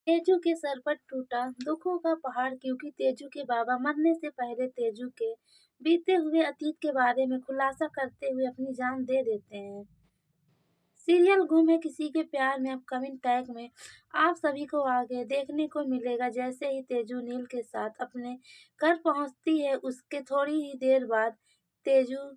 तेजू के सर पर टूटा दुखों का पहाड़ क्योंकि तेजू के बाबा मरने से पहले तेजू के बीते हुए अतीत के बारे में खुलासा करते हुए अपनी जान दे देते हैं। सीरियल गुम है किसी के प्यार में अपकमिंग टैग में आप सभी को आगे देखने को मिलेगा। जैसे ही तेजू नील के साथ अपने घर पहुंचती है उसके थोड़ी ही देर बाद तेजू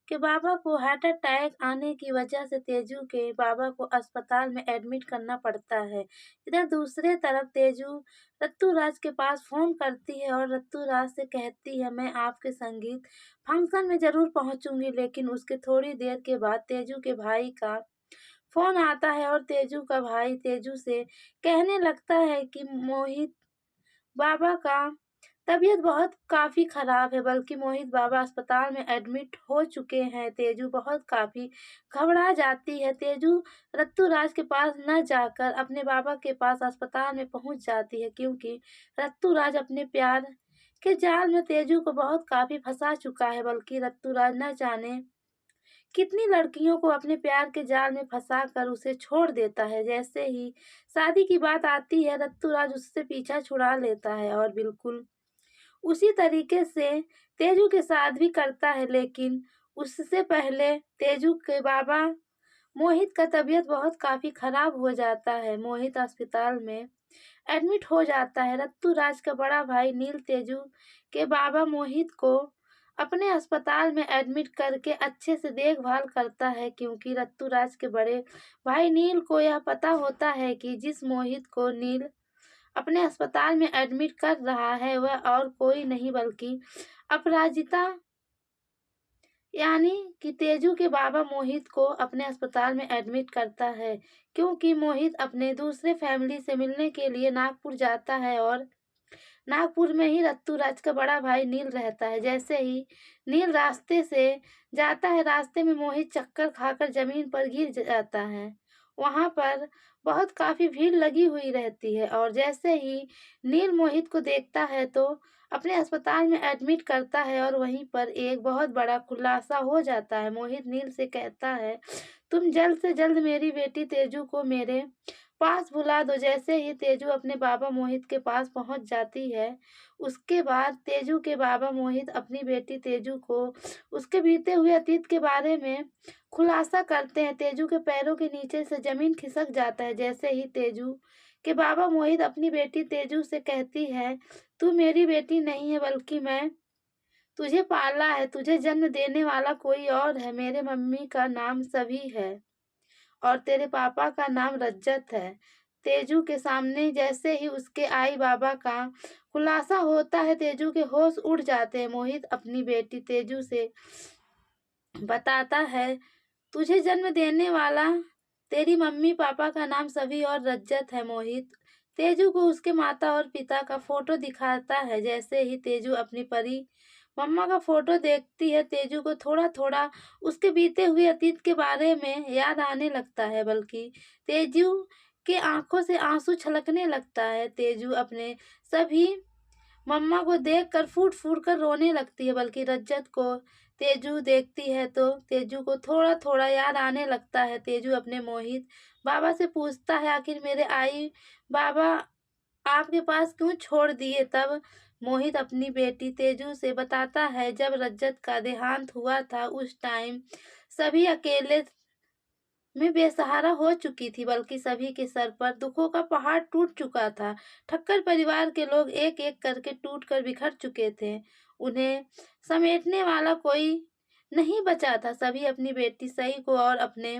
के बाबा को हार्ट अटैक आने की वजह से तेजू के बाबा को अस्पताल में एडमिट करना पड़ता है। इधर दूसरे तरफ तेजू रत्तू राज के पास फोन करती है और रत्तू राज से कहती है मैं आपके संगीत फंक्शन में जरूर पहुंचूंगी। लेकिन उसके थोड़ी देर के बाद तेजू के भाई का फोन आता है और तेजू का भाई तेजू से कहने लगता है कि मोहित बाबा का तबीयत बहुत काफी खराब है, बल्कि मोहित बाबा अस्पताल में एडमिट हो चुके हैं। तेजू बहुत काफी घबरा जाती है। तेजू रत्तू राज के पास न जाकर अपने बाबा के पास अस्पताल में पहुंच जाती है क्योंकि रत्तू राज अपने प्यार के जाल में तेजू को बहुत काफी फंसा चुका है। बल्कि रत्तू राज न जाने कितनी लड़कियों को अपने प्यार के जाल में फंसाकर उसे छोड़ देता है। जैसे ही शादी की बात आती है रत्तूराज उससे पीछा छुड़ा लेता है और बिल्कुल उसी तरीके से तेजू के साथ भी करता है। लेकिन उससे पहले तेजू के बाबा मोहित का तबीयत बहुत काफी खराब हो जाता है। मोहित अस्पताल में एडमिट हो जाता है। रत्तूराज का बड़ा भाई नील तेजू के बाबा मोहित को अपने अस्पताल में एडमिट करके अच्छे से देखभाल करता है क्योंकि रत्तूराज के बड़े भाई नील को यह पता होता है कि जिस मोहित को नील अपने अस्पताल में एडमिट कर रहा है वह और कोई नहीं बल्कि अपराजिता यानी कि तेजू के बाबा मोहित को अपने अस्पताल में एडमिट करता है क्योंकि मोहित अपने दूसरे फैमिली से मिलने के लिए नागपुर जाता है और नागपुर में ही रत्तूराज का बड़ा भाई नील रहता है। जैसे ही नील रास्ते से जाता है रास्ते में मोहित चक्कर खाकर जमीन पर गिर जाता है। वहां पर बहुत काफी भीड़ लगी हुई रहती है और जैसे ही नील मोहित को देखता है तो अपने अस्पताल में एडमिट करता है और वहीं पर एक बहुत बड़ा खुलासा हो जाता है। मोहित नील से कहता है तुम जल्द से जल्द मेरी बेटी तेजू को मेरे पास बुला दो। जैसे ही तेजू अपने बाबा मोहित के पास पहुंच जाती है उसके बाद तेजू के बाबा मोहित अपनी बेटी तेजू को उसके बीते हुए अतीत के बारे में खुलासा करते हैं। तेजू के पैरों के नीचे से जमीन खिसक जाता है। जैसे ही तेजू के बाबा मोहित अपनी बेटी तेजू से कहती है तू मेरी बेटी नहीं है बल्कि मैं तुझे पाला है, तुझे जन्म देने वाला कोई और है। मेरे मम्मी का नाम सभी है और तेरे पापा का नाम रज्जत है। तेजू के सामने जैसे ही उसके आई बाबा का खुलासा होता है तेजू के होश उड़ जाते हैं। मोहित अपनी बेटी तेजू से बताता है तुझे जन्म देने वाला तेरी मम्मी पापा का नाम सभी और रज्जत है। मोहित तेजू को उसके माता और पिता का फोटो दिखाता है। जैसे ही तेजू अपनी परी मम्मा का फोटो देखती है तेजू को थोड़ा थोड़ा उसके बीते हुए अतीत के बारे में याद आने लगता है। बल्कि तेजू के आंखों से आंसू छलकने लगता है। तेजू अपने सभी मम्मा को देखकर फूट फूट कर रोने लगती है। बल्कि रज्जत को तेजू देखती है तो तेजू को थोड़ा थोड़ा याद आने लगता है। तेजू अपने मोहित बाबा से पूछता है आखिर मेरे आई बाबा आपके पास क्यों छोड़ दिए। तब मोहित अपनी बेटी तेजू से बताता है जब रज्जत का देहांत हुआ था उस टाइम सभी अकेले में बेसहारा हो चुकी थी। बल्कि सभी के सर पर दुखों का पहाड़ टूट चुका था। ठक्कर परिवार के लोग एक एक करके टूट कर बिखर चुके थे। उन्हें समेटने वाला कोई नहीं बचा था। सभी अपनी बेटी सई को और अपने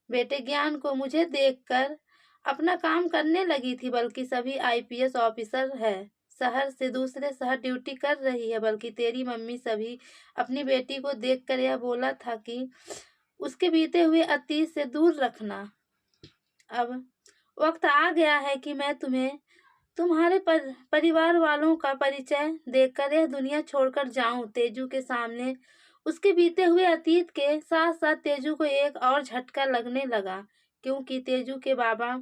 बेटे ज्ञान को मुझे देखकर अपना काम करने लगी थी। बल्कि सभी आईपीएस ऑफिसर है, शहर से दूसरे शहर ड्यूटी कर रही है। बल्कि तेरी मम्मी सभी अपनी बेटी को देखकर यह बोला था कि उसके बीते हुए अतीत से दूर रखना। अब वक्त आ गया है कि मैं तुम्हें तुम्हारे परिवार वालों का परिचय देकर यह दुनिया छोड़कर जाऊं। तेजू के सामने उसके बीते हुए अतीत के साथ साथ तेजू को एक और झटका लगने लगा क्योंकि तेजू के बाबा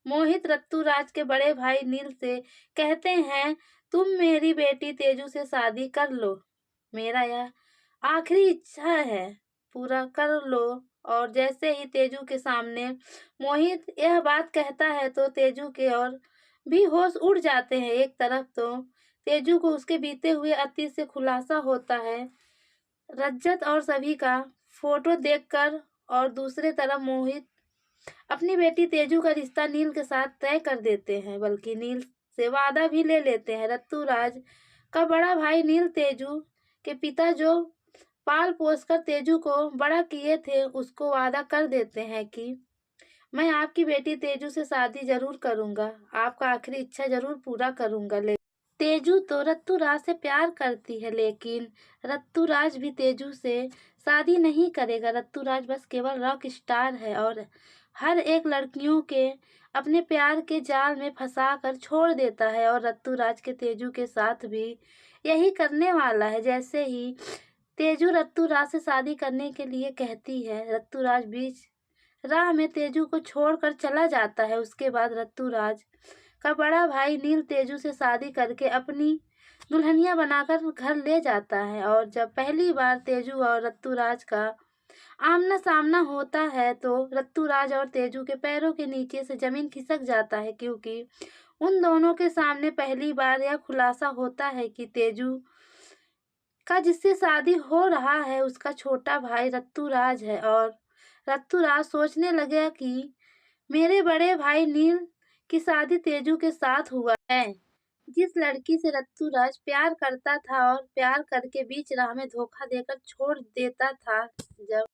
मोहित रत्तूराज के बड़े भाई नील से कहते हैं तुम मेरी बेटी तेजू से शादी कर लो, मेरा यह आखिरी इच्छा है, पूरा कर लो। और जैसे ही तेजू के सामने मोहित यह बात कहता है तो तेजू के और भी होश उड़ जाते हैं। एक तरफ तो तेजू को उसके बीते हुए अतीत से खुलासा होता है, रज्जत और सभी का फोटो देखकर, और दूसरे तरफ मोहित अपनी बेटी तेजू का रिश्ता नील के साथ तय कर देते हैं, बल्कि नील से वादा भी ले लेते हैं। रत्तूराज का बड़ा भाई नील तेजू के पिता जो पाल पोस कर तेजू को बड़ा किए थे, उसको वादा कर देते हैं कि मैं आपकी बेटी तेजू से शादी जरूर करूंगा, आपका आखिरी इच्छा जरूर पूरा करूंगा। तेजू तो रत्तूराज से प्यार करती है, लेकिन रत्तूराज भी तेजू से शादी नहीं करेगा। रत्तूराज बस केवल रॉक स्टार है और हर एक लड़कियों के अपने प्यार के जाल में फंसा कर छोड़ देता है, और रत्तूराज के तेजू के साथ भी यही करने वाला है। जैसे ही तेजू रत्तूराज से शादी करने के लिए कहती है, रत्तूराज बीच राह में तेजू को छोड़कर चला जाता है। उसके बाद रत्तूराज का बड़ा भाई नील तेजू से शादी करके अपनी दुल्हनिया बनाकर घर ले जाता है, और जब पहली बार तेजू और रत्तूराज का आमना सामना होता है तो रत्तूराज और तेजू के पैरों के नीचे से जमीन खिसक जाता है, क्योंकि उन दोनों के सामने पहली बार यह खुलासा होता है कि तेजू का जिससे शादी हो रहा है उसका छोटा भाई रत्तूराज है। और रत्तूराज सोचने लगे कि मेरे बड़े भाई नील की शादी तेजू के साथ हुआ है, जिस लड़की से रत्तूराज प्यार करता था और प्यार करके बीच राह में धोखा देकर छोड़ देता था। जब